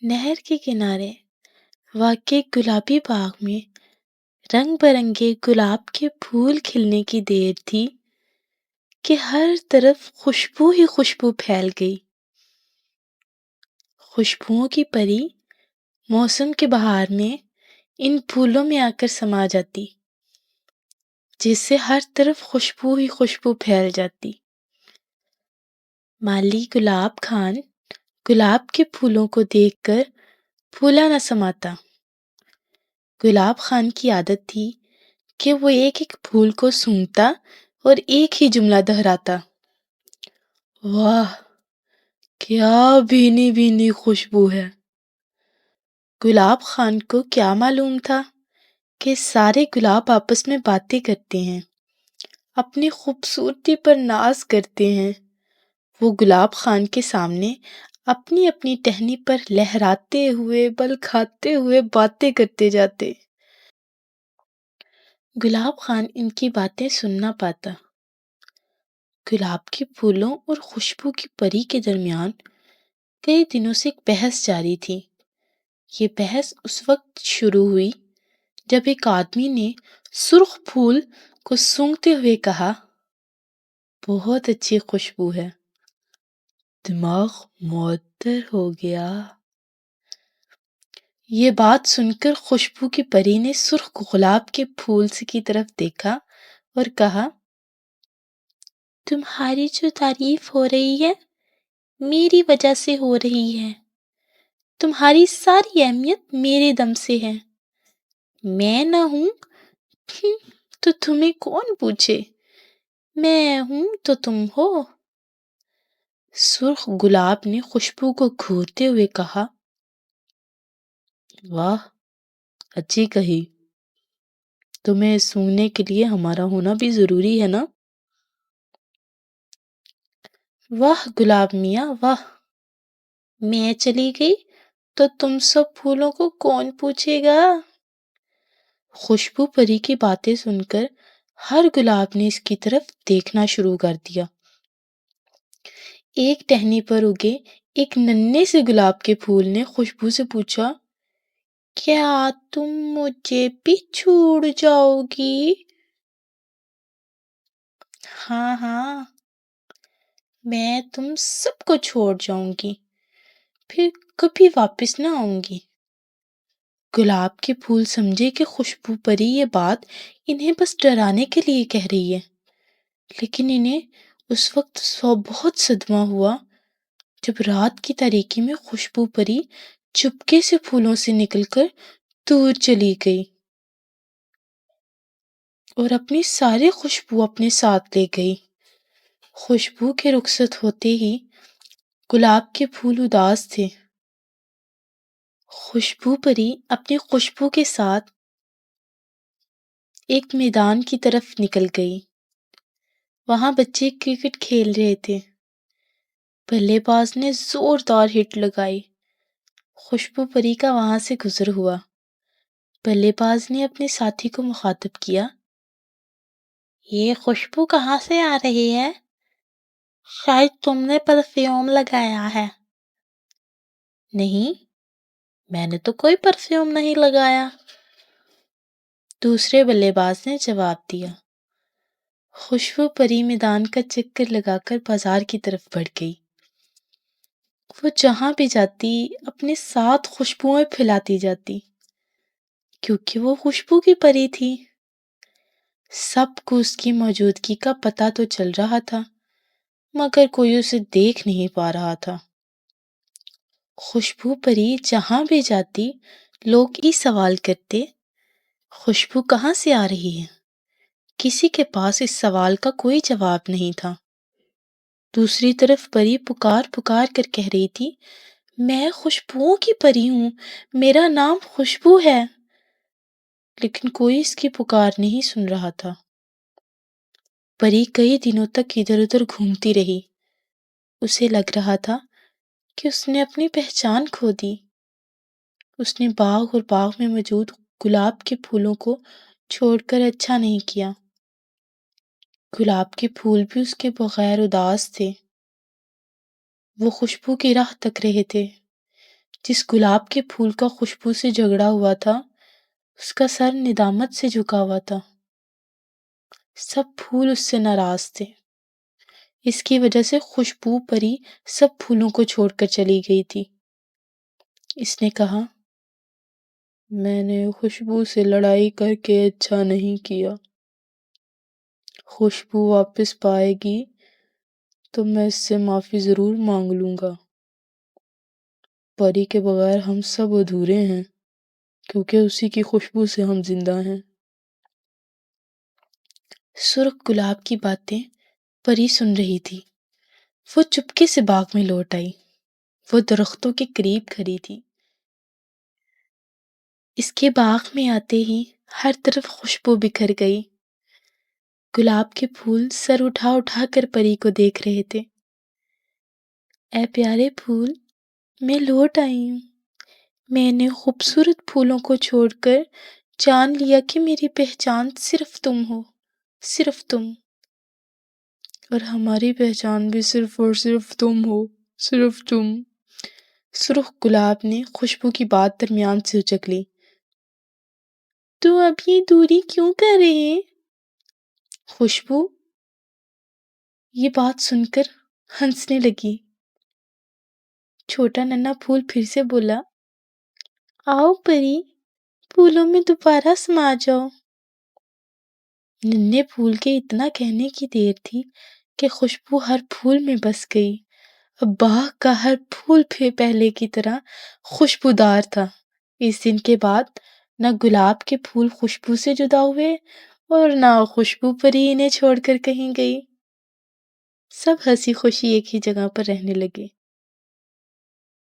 نہر کے کنارے واقع گلابی باغ میں رنگ برنگے گلاب کے پھول کھلنے کی دیر تھی کہ ہر طرف خوشبو ہی خوشبو پھیل گئی۔ خوشبوؤں کی پری موسم کے بہار میں ان پھولوں میں آ کر سما جاتی، جس سے ہر طرف خوشبو ہی خوشبو پھیل جاتی۔ مالی گلاب خان گلاب کے پھولوں کو دیکھ کر پھولا نہ سماتا۔ گلاب خان کی عادت تھی کہ وہ ایک ایک پھول کو سونگھتا اور ایک ہی جملہ دہراتا: واہ، کیا بھینی بھینی خوشبو ہے۔ گلاب خان کو کیا معلوم تھا کہ سارے گلاب آپس میں باتیں کرتے ہیں، اپنی خوبصورتی پر ناز کرتے ہیں۔ وہ گلاب خان کے سامنے اپنی اپنی ٹہنی پر لہراتے ہوئے بل کھاتے ہوئے باتیں کرتے جاتے۔ گلاب خان ان کی باتیں سن نہ پاتا۔ گلاب کے پھولوں اور خوشبو کی پری کے درمیان کئی دنوں سے ایک بحث جاری تھی۔ یہ بحث اس وقت شروع ہوئی جب ایک آدمی نے سرخ پھول کو سونگھتے ہوئے کہا: بہت اچھی خوشبو ہے، دماغ معطر ہو گیا۔ یہ بات سن کر خوشبو کی پری نے سرخ گلاب کے پھول کی طرف دیکھا اور کہا: تمہاری جو تعریف ہو رہی ہے میری وجہ سے ہو رہی ہے، تمہاری ساری اہمیت میرے دم سے ہے۔ میں نہ ہوں تو تمہیں کون پوچھے، میں ہوں تو تم ہو۔ سرخ گلاب نے خوشبو کو گھورتے ہوئے کہا: واہ، اچھی کہی، تمہیں سونگھنے کے لیے ہمارا ہونا بھی ضروری ہے نا؟ واہ گلاب میاں واہ، میں چلی گئی تو تم سب پھولوں کو کون پوچھے گا؟ خوشبو پری کی باتیں سن کر ہر گلاب نے اس کی طرف دیکھنا شروع کر دیا۔ ایک ٹہنی پر اگے ایک ننھے سے گلاب کے پھول نے خوشبو سے پوچھا: کیا تم مجھے بھی چھوڑ جاؤ گی؟ ہاں ہاں، میں تم سب کو چھوڑ جاؤں گی، پھر کبھی واپس نہ آؤں گی۔ گلاب کے پھول سمجھے کہ خوشبو پری یہ بات انہیں بس ڈرانے کے لیے کہہ رہی ہے، لیکن انہیں اس وقت بہت صدمہ ہوا جب رات کی تاریکی میں خوشبو پری چپکے سے پھولوں سے نکل کر دور چلی گئی اور اپنی ساری خوشبو اپنے ساتھ لے گئی۔ خوشبو کے رخصت ہوتے ہی گلاب کے پھول اداس تھے۔ خوشبو پری اپنی خوشبو کے ساتھ ایک میدان کی طرف نکل گئی۔ وہاں بچے کرکٹ کھیل رہے تھے۔ بلے باز نے زوردار ہٹ لگائی۔ خوشبو پری کا وہاں سے گزر ہوا۔ بلے باز نے اپنے ساتھی کو مخاطب کیا: یہ خوشبو کہاں سے آ رہی ہے؟ شاید تم نے پرفیوم لگایا ہے۔ نہیں، میں نے تو کوئی پرفیوم نہیں لگایا، دوسرے بلے باز نے جواب دیا۔ خوشبو پری میدان کا چکر لگا کر بازار کی طرف بڑھ گئی۔ وہ جہاں بھی جاتی اپنے ساتھ خوشبوئیں پھیلاتی جاتی، کیونکہ وہ خوشبو کی پری تھی۔ سب کو اس کی موجودگی کا پتہ تو چل رہا تھا، مگر کوئی اسے دیکھ نہیں پا رہا تھا۔ خوشبو پری جہاں بھی جاتی لوگ یہ سوال کرتے: خوشبو کہاں سے آ رہی ہے؟ کسی کے پاس اس سوال کا کوئی جواب نہیں تھا۔ دوسری طرف پری پکار پکار کر کہہ رہی تھی: میں خوشبوؤں کی پری ہوں، میرا نام خوشبو ہے، لیکن کوئی اس کی پکار نہیں سن رہا تھا۔ پری کئی دنوں تک ادھر ادھر گھومتی رہی۔ اسے لگ رہا تھا کہ اس نے اپنی پہچان کھو دی۔ اس نے باغ اور باغ میں موجود گلاب کے پھولوں کو چھوڑ کر اچھا نہیں کیا۔ گلاب کے پھول بھی اس کے بغیر اداس تھے۔ وہ خوشبو کی راہ تک رہے تھے، جس گلاب کے پھول کا خوشبو سے جھگڑا ہوا تھا اس کا سر ندامت سے جھکا ہوا تھا۔ سب پھول اس سے ناراض تھے۔ اس کی وجہ سے خوشبو پری سب پھولوں کو چھوڑ کر چلی گئی تھی۔ اس نے کہا، میں نے خوشبو سے لڑائی کر کے اچھا نہیں کیا۔ خوشبو واپس پائے گی تو میں اس سے معافی ضرور مانگ لوں گا۔ پری کے بغیر ہم سب ادھورے ہیں کیونکہ اسی کی خوشبو سے ہم زندہ ہیں۔ سرخ گلاب کی باتیں پری سن رہی تھی۔ وہ چپکے سے باغ میں لوٹ آئی۔ وہ درختوں کے قریب کھڑی تھی۔ اس کے باغ میں آتے ہی ہر طرف خوشبو بکھر گئی۔ گلاب کے پھول سر اٹھا اٹھا کر پری کو دیکھ رہے تھے۔ اے پیارے پھول، میں لوٹ آئی ہوں۔ میں نے خوبصورت پھولوں کو چھوڑ کر جان لیا کہ میری پہچان صرف تم ہو، صرف تم، اور ہماری پہچان بھی صرف اور صرف تم ہو، صرف تم۔ سرخ گلاب نے خوشبو کی بات درمیان سے اچک لی۔ تو اب یہ دوری کیوں کر رہے ہیں؟ خوشبو یہ بات سن کر ہنسنے لگی۔ چھوٹا ننھا پھول پھر سے بولا، آؤ پری، پھولوں میں دوبارہ سما جاؤ۔ ننھے پھول کے اتنا کہنے کی دیر تھی کہ خوشبو ہر پھول میں بس گئی۔ اب باغ کا ہر پھول پھر پہلے کی طرح خوشبودار تھا۔ اس دن کے بعد نہ گلاب کے پھول خوشبو سے جدا ہوئے اور نہ خوشبو پری انہیں چھوڑ کر کہیں گئی۔ سب ہنسی خوشی ایک ہی جگہ پر رہنے لگے۔